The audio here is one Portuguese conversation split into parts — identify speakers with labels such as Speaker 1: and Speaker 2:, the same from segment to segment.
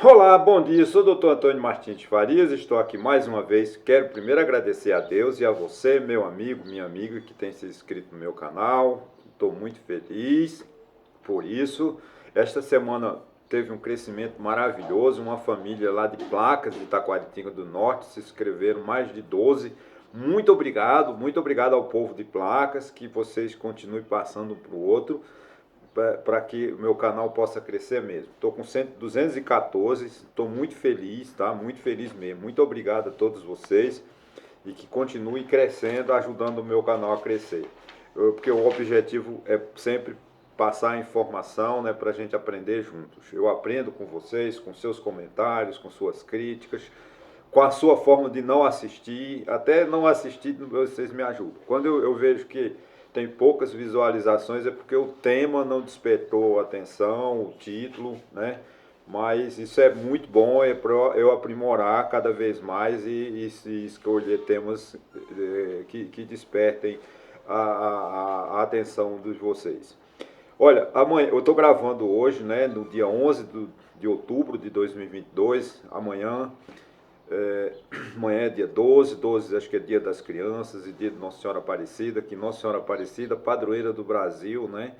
Speaker 1: Olá, bom dia. Sou o Dr. Antônio Martins de Farias. Estou aqui mais uma vez. Quero primeiro agradecer a Deus e a você, meu amigo, minha amiga, que tem se inscrito no meu canal. Estou muito feliz por isso. Esta semana teve um crescimento maravilhoso. Uma família lá de Placas, de Taquaritinga do Norte, se inscreveram mais de 12. Muito obrigado ao povo de Placas, que vocês continuem passando um para o outro para que o meu canal possa crescer mesmo. Estou com 214, estou muito feliz, tá? Muito feliz mesmo. Muito obrigado a todos vocês e que continue crescendo, ajudando o meu canal a crescer. Porque o objetivo é sempre passar a informação, né, para a gente aprender juntos. Eu aprendo com vocês, com seus comentários, com suas críticas, com a sua forma de não assistir, até não assistir vocês me ajudam. Quando eu vejo que tem poucas visualizações é porque o tema não despertou atenção, o título, né? Mas isso é muito bom, é para eu aprimorar cada vez mais e escolher temas que despertem a atenção dos vocês. Olha, amanhã, eu estou gravando hoje, né, no dia 11 de outubro de 2022, é, amanhã é dia 12 acho que é dia das crianças e dia de Nossa Senhora Aparecida, que Nossa Senhora Aparecida, padroeira do Brasil, né?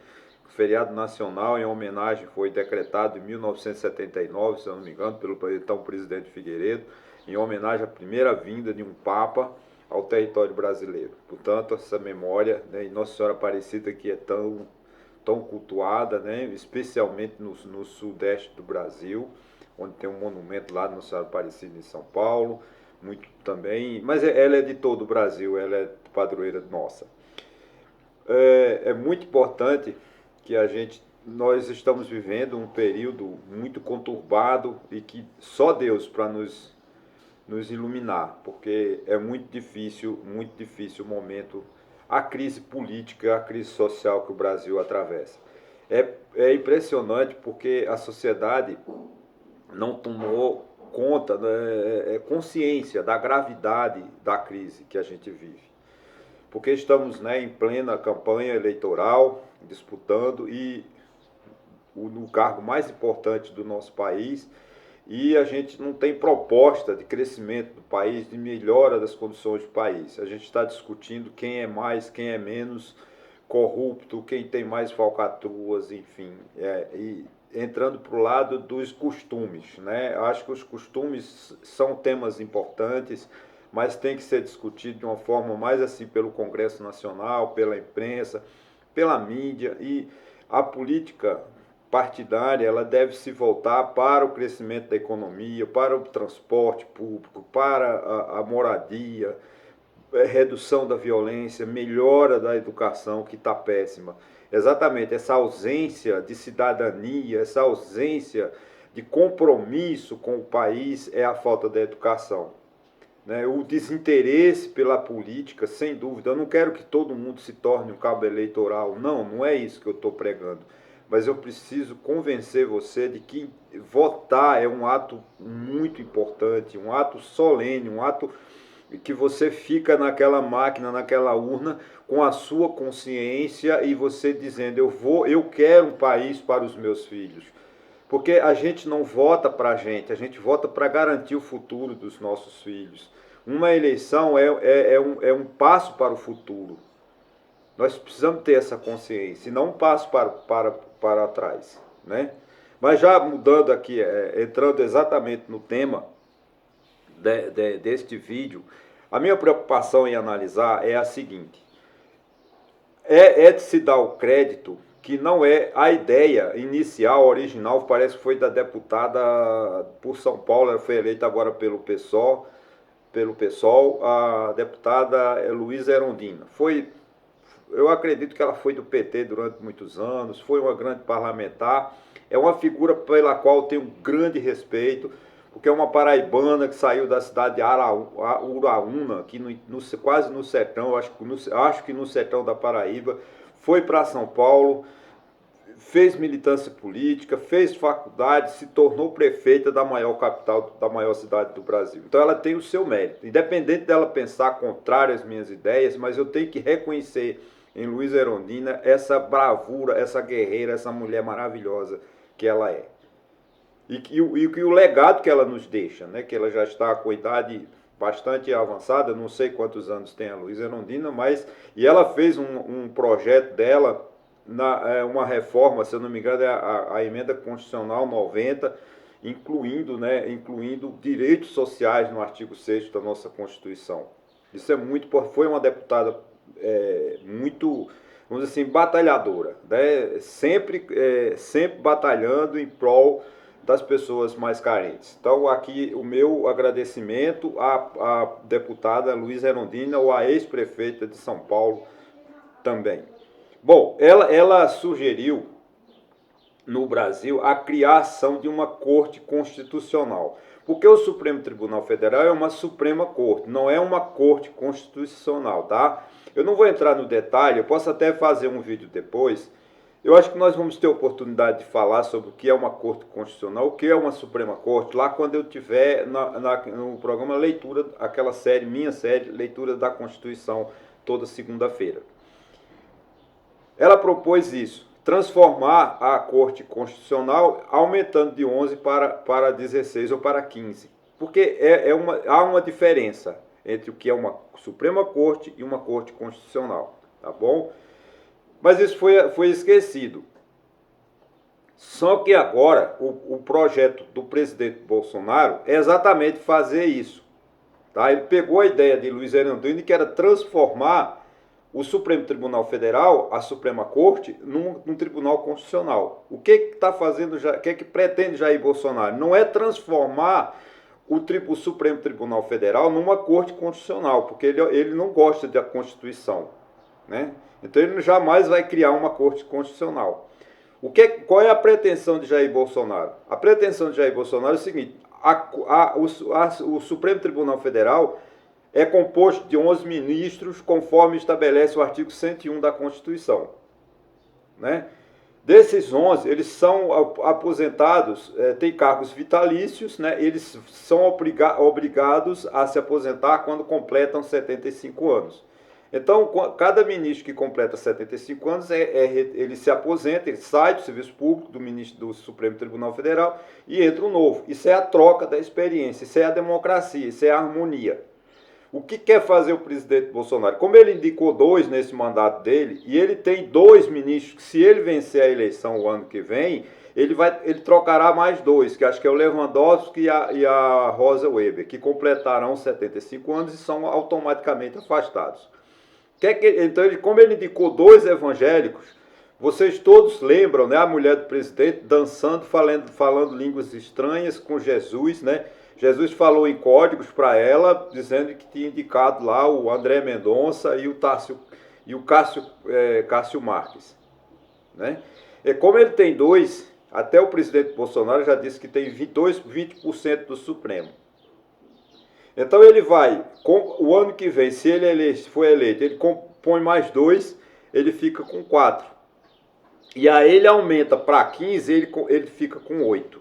Speaker 1: O feriado nacional em homenagem foi decretado em 1979, se eu não me engano, pelo então presidente Figueiredo, em homenagem à primeira vinda de um Papa ao território brasileiro. Portanto, essa memória, né, e Nossa Senhora Aparecida que é tão cultuada, né, especialmente no sudeste do Brasil, onde tem um monumento lá no Nossa Senhora Aparecida em São Paulo, muito também, mas ela é de todo o Brasil, ela é padroeira nossa. É muito importante que nós estamos vivendo um período muito conturbado e que só Deus para nos iluminar, porque é muito difícil o momento, a crise política, a crise social que o Brasil atravessa. É impressionante porque a sociedade não tomou conta, né, consciência da gravidade da crise que a gente vive. Porque estamos, né, em plena campanha eleitoral, disputando e no cargo mais importante do nosso país, e a gente não tem proposta de crescimento do país, de melhora das condições do país. A gente está discutindo quem é mais, quem é menos corrupto, quem tem mais falcatruas, enfim, e entrando para o lado dos costumes, né? Acho que os costumes são temas importantes, mas tem que ser discutido de uma forma mais assim pelo Congresso Nacional, pela imprensa, pela mídia, e a política partidária ela deve se voltar para o crescimento da economia, para o transporte público, para a moradia, redução da violência, melhora da educação que está péssima. Exatamente, essa ausência de cidadania, essa ausência de compromisso com o país é a falta da educação. Né? O desinteresse pela política, sem dúvida. Eu não quero que todo mundo se torne um cabo eleitoral. Não, não é isso que eu estou pregando. Mas eu preciso convencer você de que votar é um ato muito importante, um ato solene, um ato que você fica naquela máquina, naquela urna, com a sua consciência e você dizendo, eu quero um país para os meus filhos. Porque a gente não vota para a gente vota para garantir o futuro dos nossos filhos. Uma eleição é um passo para o futuro. Nós precisamos ter essa consciência, e não um passo para trás. Né? Mas já mudando aqui, entrando exatamente no tema deste vídeo, a minha preocupação em analisar é a seguinte: é de se dar o crédito que não é a ideia inicial, original, parece que foi da deputada por São Paulo, ela foi eleita agora pelo PSOL, a deputada Luísa Erondina. Eu acredito que ela foi do PT durante muitos anos, foi uma grande parlamentar, é uma figura pela qual eu tenho um grande respeito, porque é uma paraibana que saiu da cidade de Uraúna, aqui quase no sertão, acho que no sertão da Paraíba, foi para São Paulo, fez militância política, fez faculdade, se tornou prefeita da maior capital, da maior cidade do Brasil. Então ela tem o seu mérito, independente dela pensar contrário às minhas ideias, mas eu tenho que reconhecer em Luísa Erondina essa bravura, essa guerreira, essa mulher maravilhosa que ela é. e o legado que ela nos deixa, né? Que ela já está com idade bastante avançada, não sei quantos anos tem a Luiza Erundina, mas e ela fez um projeto dela, uma reforma, se eu não me engano, é a emenda constitucional 90, incluindo direitos sociais no artigo 6º da nossa Constituição. Isso é muito, foi uma deputada muito, vamos dizer assim, batalhadora, né? Sempre batalhando em prol das pessoas mais carentes. Então, aqui o meu agradecimento à deputada Luiza Erundina, ou à ex-prefeita de São Paulo também. Bom, ela sugeriu no Brasil a criação de uma corte constitucional. Porque o Supremo Tribunal Federal é uma Suprema Corte, não é uma corte constitucional, tá? Eu não vou entrar no detalhe, eu posso até fazer um vídeo depois. Eu acho que nós vamos ter oportunidade de falar sobre o que é uma Corte Constitucional, o que é uma Suprema Corte, lá quando eu tiver no programa Leitura, aquela série, minha série, Leitura da Constituição, toda segunda-feira. Ela propôs isso, transformar a Corte Constitucional, aumentando de 11 para 16 ou para 15. Porque há uma diferença entre o que é uma Suprema Corte e uma Corte Constitucional, tá bom? Mas isso foi esquecido. Só que agora o projeto do presidente Bolsonaro é exatamente fazer isso. Tá? Ele pegou a ideia de Luiz Erundina, que era transformar o Supremo Tribunal Federal, a Suprema Corte, num tribunal constitucional. O que está fazendo, o que pretende Jair Bolsonaro? Não é transformar o Supremo Tribunal Federal numa corte constitucional, porque ele não gosta da Constituição, né? Então ele jamais vai criar uma corte constitucional. Qual é a pretensão de Jair Bolsonaro? A pretensão de Jair Bolsonaro é o seguinte: o Supremo Tribunal Federal é composto de 11 ministros, conforme estabelece o artigo 101 da Constituição, né? Desses 11, eles são aposentados, têm cargos vitalícios, né? Eles são obrigados a se aposentar quando completam 75 anos. Então, cada ministro que completa 75 anos, ele se aposenta, ele sai do serviço público, do ministro do Supremo Tribunal Federal, e entra um novo. Isso é a troca da experiência, isso é a democracia, isso é a harmonia. O que quer fazer o presidente Bolsonaro? Como ele indicou 2 nesse mandato dele, e ele tem 2 ministros que, se ele vencer a eleição o ano que vem, ele trocará mais 2, que acho que é o Lewandowski e a Rosa Weber, que completarão 75 anos e são automaticamente afastados. Então, como ele indicou 2 evangélicos, vocês todos lembram, né, a mulher do presidente dançando, falando línguas estranhas com Jesus, né? Jesus falou em códigos para ela, dizendo que tinha indicado lá o André Mendonça e o Cássio Marques, né? E como ele tem 2, até o presidente Bolsonaro já disse que tem 20% do Supremo. Então ele vai, o ano que vem, se ele for eleito, ele compõe mais 2, ele fica com 4. E aí ele aumenta para 15, ele fica com 8.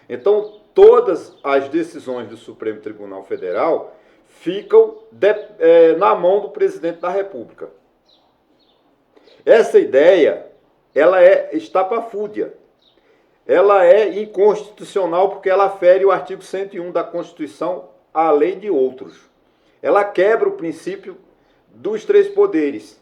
Speaker 1: Então todas as decisões do Supremo Tribunal Federal ficam na mão do presidente da República. Essa ideia, ela é estapafúrdia. Ela é inconstitucional porque ela fere o artigo 101 da Constituição, além de outros. Ela quebra o princípio dos 3 poderes.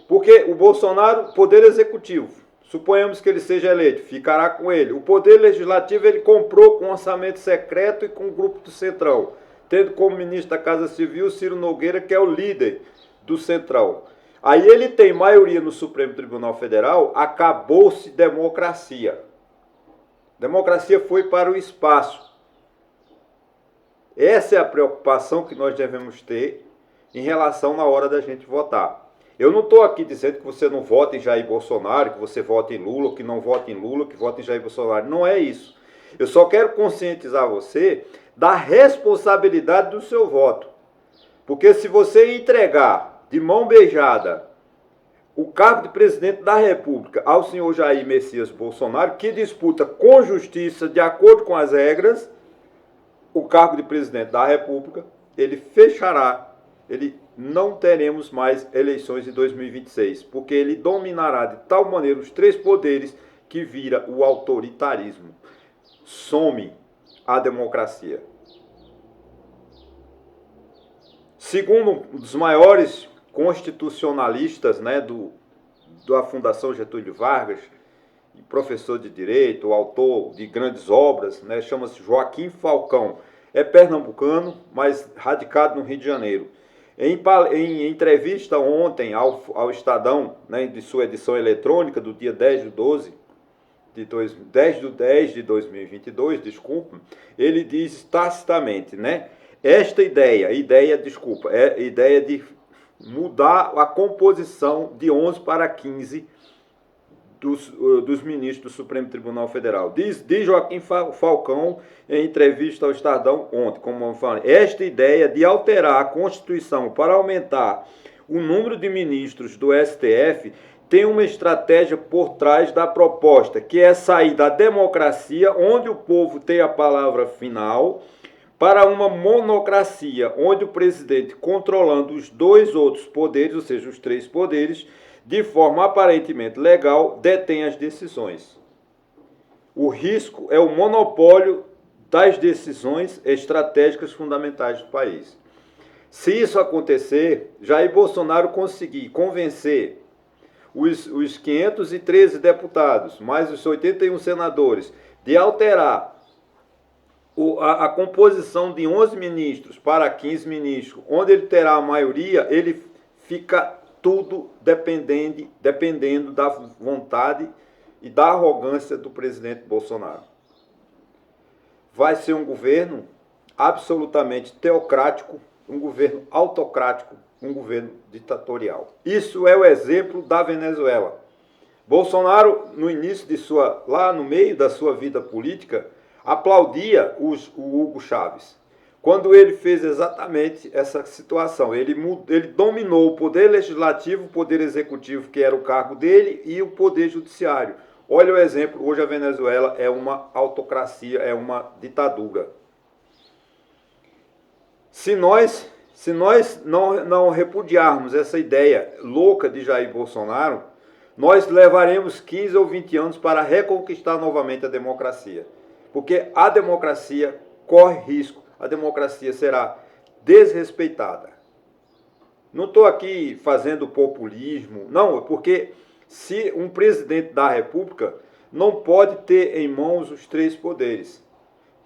Speaker 1: Porque o Bolsonaro, poder executivo, suponhamos que ele seja eleito, ficará com ele. O poder legislativo ele comprou com orçamento secreto e com o grupo do Centrão, tendo como ministro da Casa Civil Ciro Nogueira, que é o líder do Centrão. Aí ele tem maioria no Supremo Tribunal Federal, acabou-se democracia. Democracia foi para o espaço. Essa é a preocupação que nós devemos ter em relação na hora da gente votar. Eu não estou aqui dizendo que você não vote em Jair Bolsonaro, que você vote em Lula, que não vote em Lula, que vote em Jair Bolsonaro. Não é isso. Eu só quero conscientizar você da responsabilidade do seu voto. Porque se você entregar de mão beijada o cargo de presidente da República ao senhor Jair Messias Bolsonaro, que disputa com justiça, de acordo com as regras, o cargo de presidente da República, ele fechará. Não teremos mais eleições em 2026, porque ele dominará de tal maneira os 3 poderes que vira o autoritarismo. some a democracia. Segundo um dos maiores constitucionalistas, né, da Fundação Getúlio Vargas, professor de direito, autor de grandes obras, né, chama-se Joaquim Falcão. É pernambucano, mas radicado no Rio de Janeiro. Em entrevista ontem ao Estadão, né, de sua edição eletrônica do dia 10 de 12, 10 de 10 de 2022, desculpa, ele diz tacitamente, né, esta ideia de mudar a composição de 11 para 15 dos ministros do Supremo Tribunal Federal. Diz Joaquim Falcão em entrevista ao Estadão ontem, como eu falei, esta ideia de alterar a Constituição para aumentar o número de ministros do STF tem uma estratégia por trás da proposta, que é sair da democracia, onde o povo tem a palavra final, para uma monocracia, onde o presidente, controlando os dois outros poderes, ou seja, os três poderes, de forma aparentemente legal, detém as decisões. O risco é o monopólio das decisões estratégicas fundamentais do país. Se isso acontecer, Jair Bolsonaro conseguir convencer os 513 deputados, mais os 81 senadores, de alterar a composição de 11 ministros para 15 ministros, onde ele terá a maioria, ele fica tudo dependendo da vontade e da arrogância do presidente Bolsonaro. Vai ser um governo absolutamente teocrático, um governo autocrático, um governo ditatorial. Isso é o exemplo da Venezuela. Bolsonaro, no início lá no meio da sua vida política, aplaudia o Hugo Chávez, quando ele fez exatamente essa situação. Ele dominou o poder legislativo, o poder executivo, que era o cargo dele, e o poder judiciário. Olha o exemplo, hoje a Venezuela é uma autocracia, é uma ditadura. Se nós não repudiarmos essa ideia louca de Jair Bolsonaro, nós levaremos 15 ou 20 anos para reconquistar novamente a democracia. Porque a democracia corre risco, a democracia será desrespeitada. Não estou aqui fazendo populismo, não, porque se um presidente da República não pode ter em mãos os três poderes,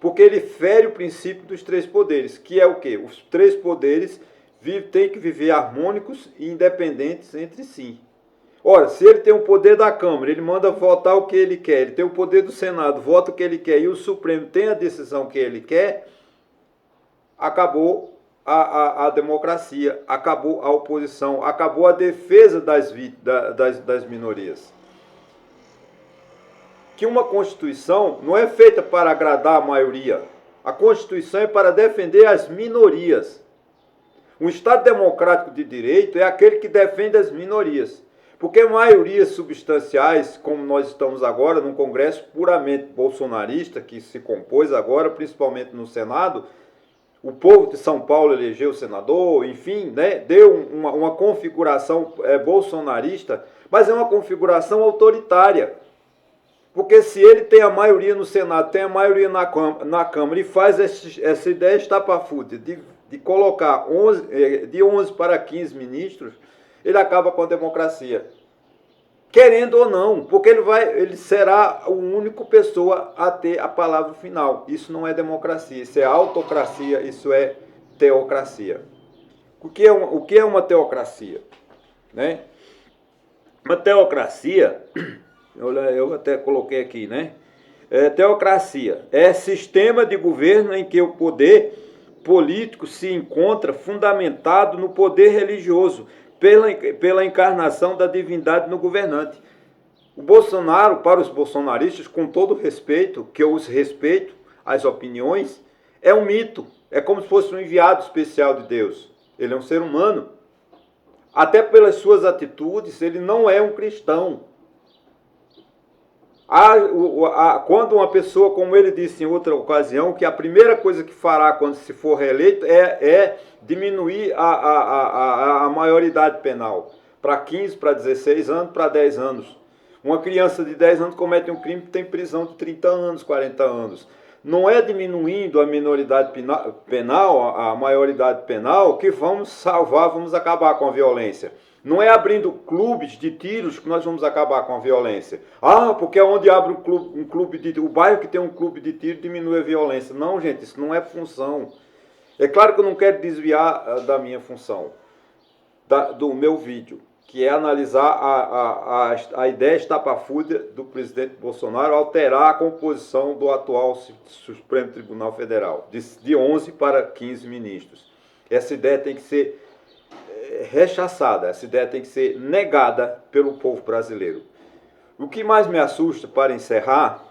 Speaker 1: porque ele fere o princípio dos três poderes, que é o quê? Os três poderes têm que viver harmônicos e independentes entre si. Ora, se ele tem o poder da Câmara, ele manda votar o que ele quer, ele tem o poder do Senado, vota o que ele quer, e o Supremo tem a decisão que ele quer, acabou a democracia, acabou a oposição, acabou a defesa das minorias. Que uma Constituição não é feita para agradar a maioria, a Constituição é para defender as minorias. Um Estado democrático de direito é aquele que defende as minorias. Porque maiorias substanciais, como nós estamos agora, num Congresso puramente bolsonarista, que se compôs agora, principalmente no Senado, o povo de São Paulo elegeu o senador, enfim, né, deu uma configuração bolsonarista, mas é uma configuração autoritária. Porque se ele tem a maioria no Senado, tem a maioria na Câmara e faz essa ideia estapafúrdia de colocar de 11 para 15 ministros, ele acaba com a democracia. Querendo ou não, porque ele será a única pessoa a ter a palavra final. Isso não é democracia, isso é autocracia, isso é teocracia. O que é uma teocracia? Né? Uma teocracia, eu até coloquei aqui, né? Teocracia é sistema de governo em que o poder político se encontra fundamentado no poder religioso, pela encarnação da divindade no governante. O Bolsonaro, para os bolsonaristas, com todo respeito, que eu os respeito, as opiniões, é um mito. É como se fosse um enviado especial de Deus. Ele é um ser humano. Até pelas suas atitudes, ele não é um cristão. Quando uma pessoa, como ele disse em outra ocasião, que a primeira coisa que fará quando se for reeleito é diminuir a maioridade penal para 15, para 16 anos, para 10 anos. Uma criança de 10 anos comete um crime, tem prisão de 30 anos, 40 anos. Não é diminuindo a minoridade penal, a maioridade penal, que vamos salvar, vamos acabar com a violência. Não é abrindo clubes de tiros que nós vamos acabar com a violência. Ah, porque é onde abre um clube de tiro, o bairro que tem um clube de tiro diminui a violência. Não, gente, isso não é função. É claro que eu não quero desviar da minha função, do meu vídeo, que é analisar a ideia estapafúrdia do presidente Bolsonaro alterar a composição do atual Supremo Tribunal Federal, de 11 para 15 ministros. Essa ideia tem que ser rechaçada, essa ideia tem que ser negada pelo povo brasileiro. O que mais me assusta, para encerrar,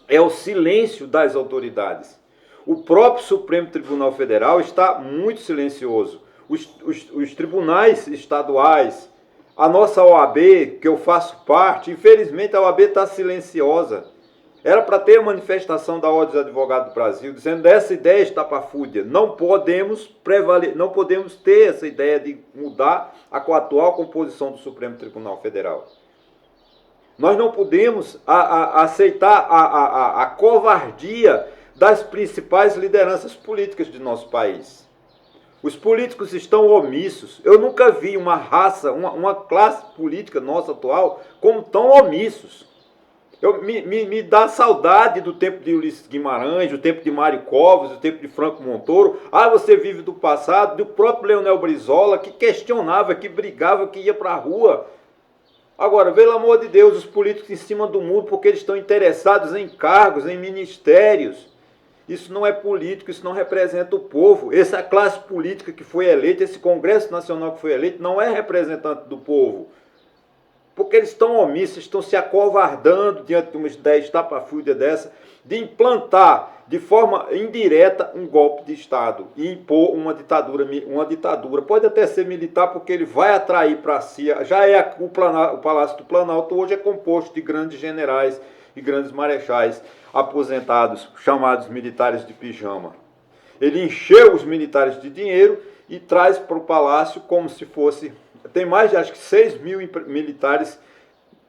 Speaker 1: é o silêncio das autoridades. O próprio Supremo Tribunal Federal está muito silencioso. Os tribunais estaduais, a nossa OAB, que eu faço parte, infelizmente a OAB está silenciosa. Era para ter a manifestação da Ordem dos Advogados do Brasil, dizendo essa ideia estapafúrdia. Não podemos ter essa ideia de mudar a atual composição do Supremo Tribunal Federal. Nós não podemos aceitar a covardia das principais lideranças políticas de nosso país. Os políticos estão omissos. Eu nunca vi uma raça, uma classe política nossa atual como tão omissos. Me dá saudade do tempo de Ulisses Guimarães, do tempo de Mário Covas, do tempo de Franco Montoro. Ah, você vive do passado, do próprio Leonel Brizola, que questionava, que brigava, que ia para a rua. Agora, pelo amor de Deus, os políticos em cima do muro porque eles estão interessados em cargos, em ministérios. Isso não é político, isso não representa o povo. Essa classe política que foi eleita, esse Congresso Nacional que foi eleito, não é representante do povo. Porque eles estão omissos, estão se acovardando diante de uma ideia estapafúrdia dessa, de implantar de forma indireta um golpe de Estado e impor uma ditadura. Pode até ser militar, porque ele vai atrair para si, já é o Palácio do Planalto, hoje é composto de grandes generais e grandes marechais aposentados, chamados militares de pijama. Ele encheu os militares de dinheiro e traz para o palácio como se fosse... Tem mais de, acho que 6 mil militares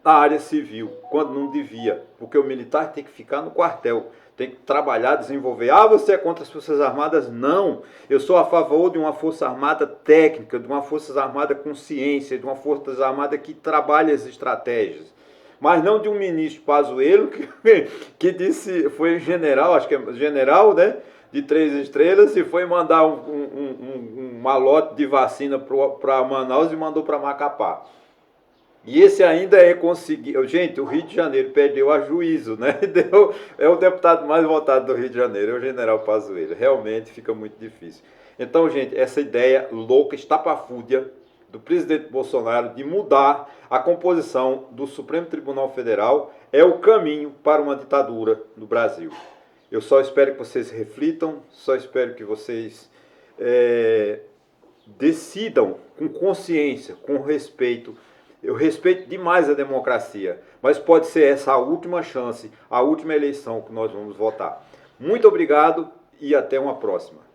Speaker 1: na área civil, quando não devia, porque o militar tem que ficar no quartel, tem que trabalhar, desenvolver. Ah, você é contra as Forças Armadas? Não. Eu sou a favor de uma Força Armada técnica, de uma Força Armada com ciência, de uma Força Armada que trabalhe as estratégias. Mas não de um ministro Pazuello que disse, foi general, acho que é general, né? De 3 estrelas, e foi mandar um malote de vacina para Manaus e mandou para Macapá. E esse ainda conseguiu. Gente, o Rio de Janeiro perdeu a juízo, né? É o deputado mais votado do Rio de Janeiro, é o general Pazuello. Realmente fica muito difícil. Então, gente, essa ideia louca, estapafúrdia do presidente Bolsonaro de mudar a composição do Supremo Tribunal Federal é o caminho para uma ditadura no Brasil. Eu só espero que vocês reflitam, só espero que vocês decidam com consciência, com respeito. Eu respeito demais a democracia, mas pode ser essa a última chance, a última eleição que nós vamos votar. Muito obrigado e até uma próxima.